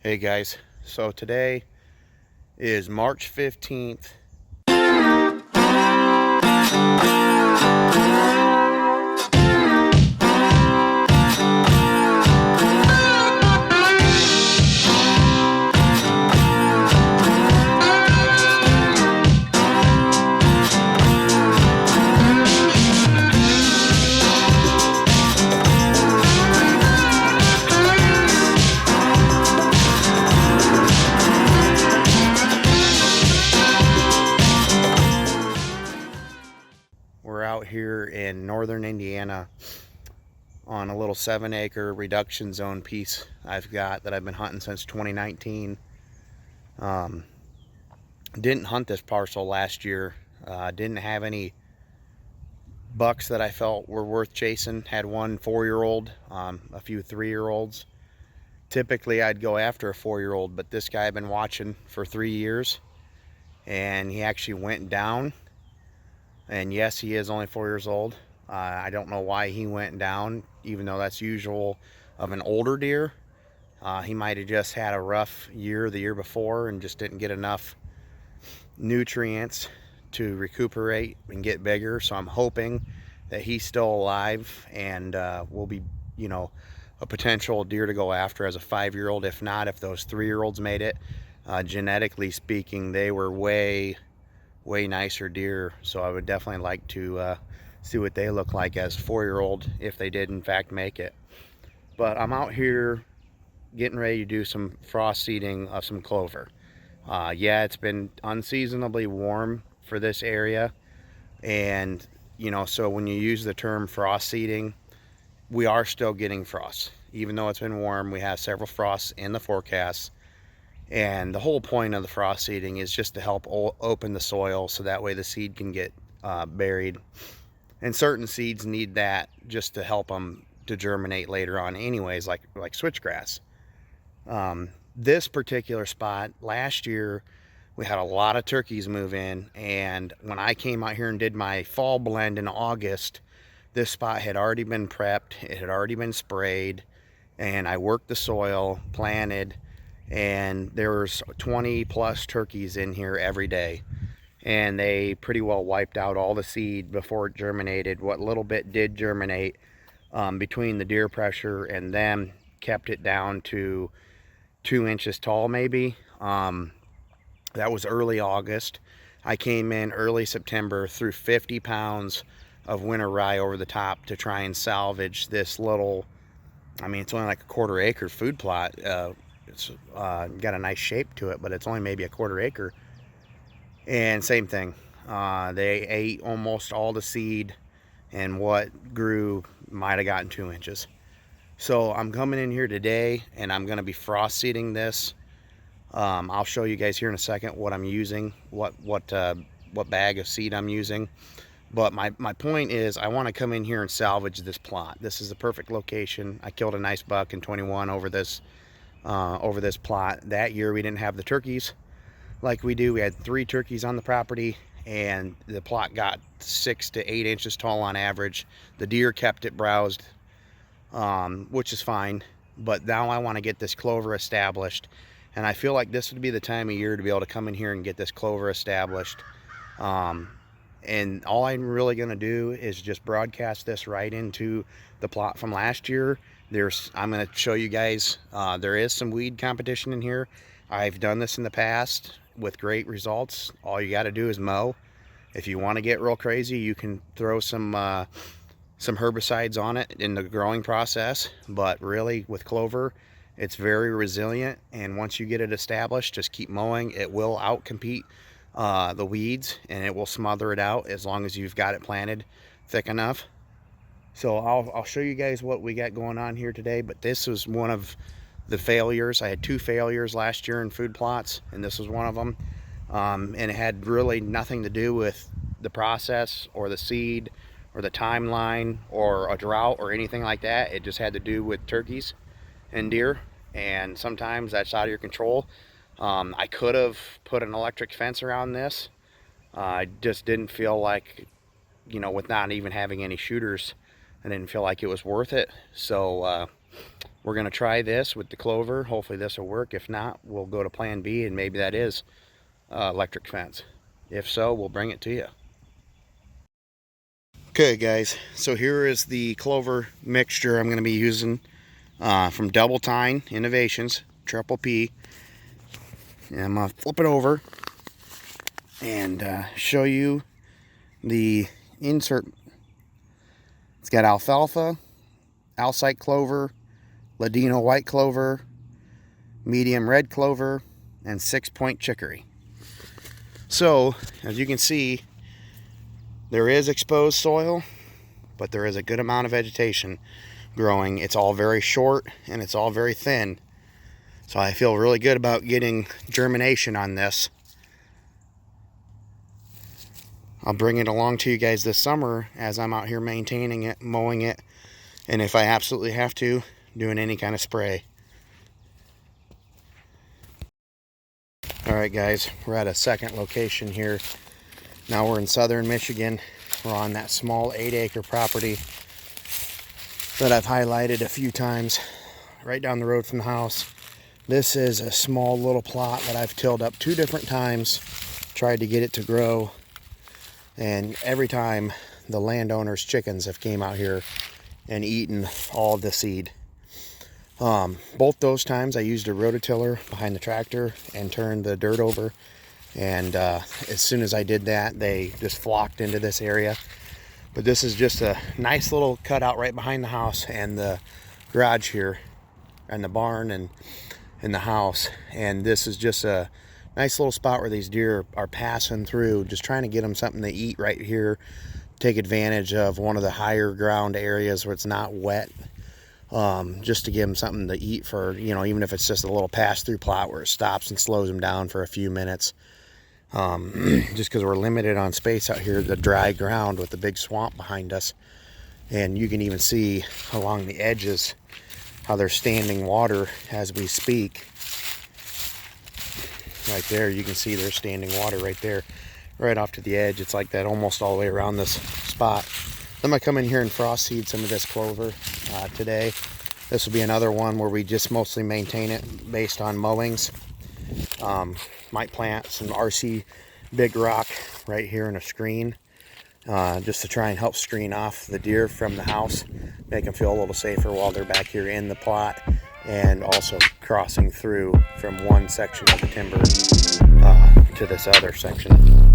Hey guys, so today is March 15th. We're out here in northern Indiana on a little 7-acre reduction zone piece I've got that I've been hunting since 2019. Didn't hunt this parcel last year. Didn't have any bucks that I felt were worth chasing. Had one 4-year-old, a few 3-year-olds. Typically I'd go after a 4-year-old, but this guy I've been watching for 3 years, and he actually went down. And yes, he is only 4 years old. I don't know why he went down, even though that's usual of an older deer. He might have just had a rough year the year before and just didn't get enough nutrients to recuperate and get bigger. So I'm hoping that he's still alive and will be, a potential deer to go after as a 5-year-old. If not, if those 3-year-olds made it, genetically speaking, they were way nicer deer. So I would definitely like to see what they look like as 4-year-old if they did in fact make it. But I'm out here getting ready to do some frost seeding of some clover. Yeah, it's been unseasonably warm for this area, and so when you use the term frost seeding, we are still getting frost. Even though it's been warm, we have several frosts in the forecast. And the whole point of the frost seeding is just to help open the soil so that way the seed can get buried. And certain seeds need that just to help them to germinate later on anyways, like switchgrass. This particular spot, last year, we had a lot of turkeys move in, and when I came out here and did my fall blend in August, this spot had already been prepped, it had already been sprayed, and I worked the soil, planted, and there was 20 plus turkeys in here every day, and they pretty well wiped out all the seed before it germinated. What little bit did germinate, between the deer pressure and them, kept it down to 2 inches tall maybe. That was early August. I came in early September, threw 50 pounds of winter rye over the top to try and salvage this little, it's only like a 1/4 acre food plot. It's got a nice shape to it, but it's only maybe a 1/4 acre. And same thing, they ate almost all the seed, and what grew might have gotten 2 inches. So I'm coming in here today and I'm going to be frost seeding this. I'll show you guys here in a second what I'm using, what bag of seed I'm using. But my point is, I want to come in here and salvage this plot. This is the perfect location. I killed a nice buck in 21 over this plot. That year we didn't have the turkeys like we do. We had 3 turkeys on the property, and the plot got 6 to 8 inches tall on average. The deer kept it browsed, which is fine. But now I want to get this clover established, and I feel like this would be the time of year to be able to come in here and get this clover established. And all I'm really going to do is just broadcast this right into the plot from last year. I'm going to show you guys, there is some weed competition in here. I've done this in the past with great results. All you got to do is mow. If you want to get real crazy, you can throw some herbicides on it in the growing process. But really, with clover, it's very resilient, and once you get it established, just keep mowing. It will outcompete the weeds, and it will smother it out as long as you've got it planted thick enough. So I'll show you guys what we got going on here today. But this was one of the failures. I had 2 failures last year in food plots, and this was one of them. And it had really nothing to do with the process or the seed or the timeline or a drought or anything like that. It just had to do with turkeys and deer, and sometimes that's out of your control. I could have put an electric fence around this. I just didn't feel like, with not even having any shooters, I didn't feel like it was worth it. So We're going to try this with the clover. Hopefully this will work. If not, we'll go to plan B, and maybe that is electric fence. If so, we'll bring it to you. Okay guys, so here is the clover mixture I'm going to be using from Double Tine Innovations, Triple P. And I'm going to flip it over and show you the insert. It's got alfalfa, Alsite clover, Ladino white clover, medium red clover, and 6-point chicory. So, as you can see, there is exposed soil, but there is a good amount of vegetation growing. It's all very short and it's all very thin. So I feel really good about getting germination on this. I'll bring it along to you guys this summer as I'm out here maintaining it, mowing it, and if I absolutely have to, doing any kind of spray. Alright guys, we're at a second location here. Now we're in southern Michigan. We're on that small 8-acre property that I've highlighted a few times right down the road from the house. This is a small little plot that I've tilled up 2 different times, tried to get it to grow, and every time the landowner's chickens have came out here and eaten all the seed. Both those times I used a rototiller behind the tractor and turned the dirt over, and as soon as I did that, they just flocked into this area. But this is just a nice little cutout right behind the house and the garage here, and the barn and the house. And this is just a nice little spot where these deer are passing through, just trying to get them something to eat right here. Take advantage of one of the higher ground areas where it's not wet, just to give them something to eat for, you know, even if it's just a little pass-through plot where it stops and slows them down for a few minutes. Just because we're limited on space out here, the dry ground with the big swamp behind us. And you can even see along the edges how there's standing water as we speak. Right there, you can see there's standing water right there, right off to the edge. It's like that almost all the way around this spot. I'm going to come in here and frost seed some of this clover today. This will be another one where we just mostly maintain it based on mowings. Might plant some RC big rock right here in a screen, just to try and help screen off the deer from the house, make them feel a little safer while they're back here in the plot, and also crossing through from one section of the timber to this other section.